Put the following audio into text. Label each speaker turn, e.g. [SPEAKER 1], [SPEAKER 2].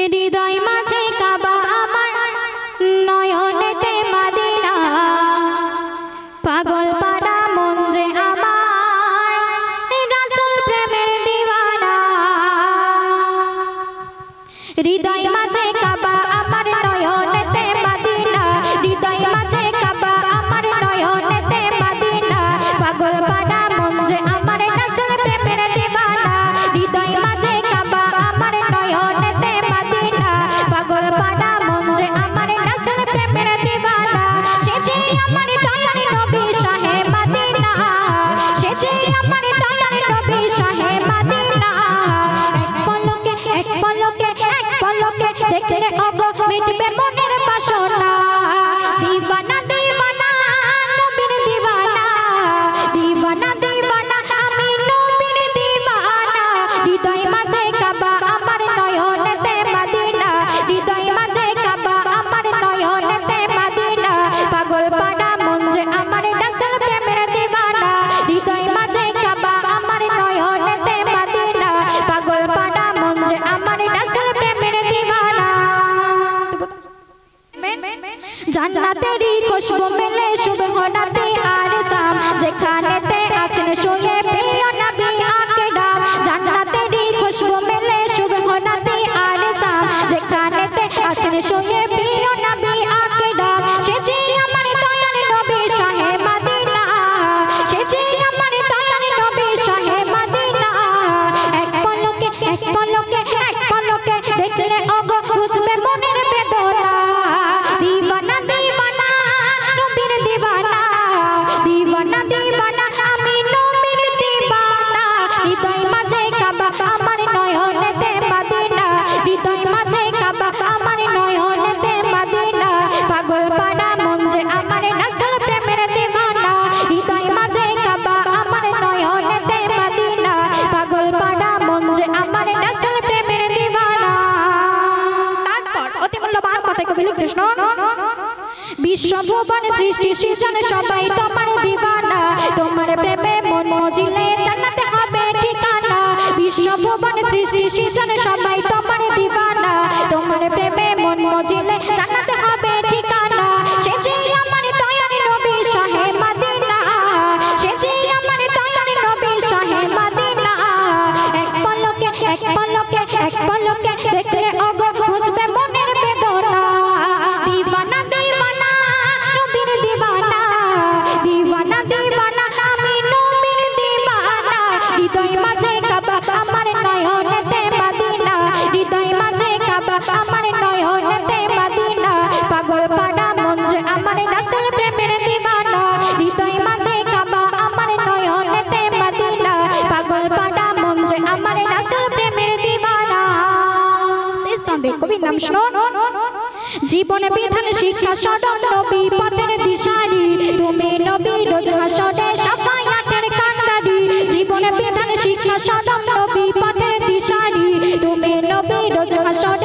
[SPEAKER 1] হৃদয় মাঝে কাবা আমার নয়নেতে মদিনা পাগল পাড়া মন যে আমার রাসূল প্রেমের দিওয়ানা হৃদয় মাঝে কাবা আমার নয়নেতে মদিনা হৃদয় মাঝে কাবা আমার নয়নেতে মদিনা পাগল পাড়া মন যে আমার রাসূল প্রেমের দিওয়ানা হৃদয় মাঝে কাবা আমার নয়নেতে মদিনা পাগল পাড়া মন যে আমার রাসূল প্রেমের দিওয়ানা সে যে আমার দয়ার নবী শাহে মদিনা সে যে আমার দয়ার নবী শাহে মদিনা এক পলকে দেখলে ওগো মিটবে মনের বাসনা দিওয়ানা দিওয়ানা নবীর দিওয়ানা দিওয়ানা দিওয়ানা আমি নবীর দিওয়ানা হৃদয় মাঝে কাবা আমার নয়নেতে মদিনা হৃদয় মাঝে কাবা আমার নয়নেতে মদিনা পাগল পাড়া মন যে আমার রাসূল প্রেমের দিওয়ানা হৃদয় মাঝে কাবা আমার নয়নেতে মদিনা পাগল পাড়া মন যে আমার রাসূল প্রেমের দিওয়ানা জান্নাতেরই খুশবু মেলে সুবহ রাতে আর শাম যেখানেতে আছেন শুয়ে প্রিয় নবী আকরাম জান্নাতেরই খুশবু মেলে সুবহ রাতে আর শাম যেখানেতে আছেন শুয়ে প্রিয় নবী আকরাম সে যে আমার দয়ার নবী শাহে মদিনা সে যে আমার দয়ার নবী শাহে মদিনা এক পলকে দেখলে ওগো বুঝবে মনের বেদনা দিওয়ানা দিওয়ানা নবীর দিওয়ানা দিওয়ানা দিওয়ানা আমি নবীর দিওয়ানা হৃদয় মাঝে কাবা আমার নয়নেতে মদিনা হৃদয় মাঝে কাবা আমার নয়নেতে মদিনা পাগল পাড়া মন যে আমার রাসূল প্রেমের দিওয়ানা হৃদয় মাঝে কাবা আমার নয়নেতে মদিনা পাগল পাড়া মন যে আমার রাসূল প্রেমের দিওয়ানা তারপর অতি মূল্যবান কথা কবি লিখছে শোনো বিশ্বভুবন সৃষ্টি সৃজন সবাই তোমার দিওয়ানা তোমার প্রেমে মন মজিলে জান্নাতে হবে ঠিকানা বিশ্বভুবন সৃষ্টি সৃজন সবাই তোমার দিওয়ানা তোমার প্রেমে মন মজিলে জান্নাতে হবে ঠিকানা সে যে আমার দয়ার নবী শাহে মদিনা সে যে আমার দয়ার নবী শাহে মদিনা এক পলকে দেখলে ওগো বুঝবে মনের বেদনা দিওয়ানা দিওয়ানা নবীর দিওয়ানা দিওয়ানা দিওয়ানা আমি নবীর দিওয়ানা হৃদয় মাঝে কাবা আমার নয়নেতে মদিনা হৃদয় মাঝে কাবা আমার নয়নেতে মদিনা পাগল পাড়া মন যে আমার রাসূল প্রেমের দিওয়ানা হৃদয় মাঝে কাবা আমার নয়নেতে মদিনা পাগল পাড়া মন যে আমার রাসূল প্রেমের দিওয়ানা শেষ সন্দেহ কবি নাম শোনো জীবন বিধান শিক্ষা সদম নবী পথের দিশারি তুমি নবী রোজ হাসরে শাফায়াতের কান্দারি জীবন বিধান শিক্ষা সদম নবী পথের দিশারি তুমি নবী রোজ হাসরে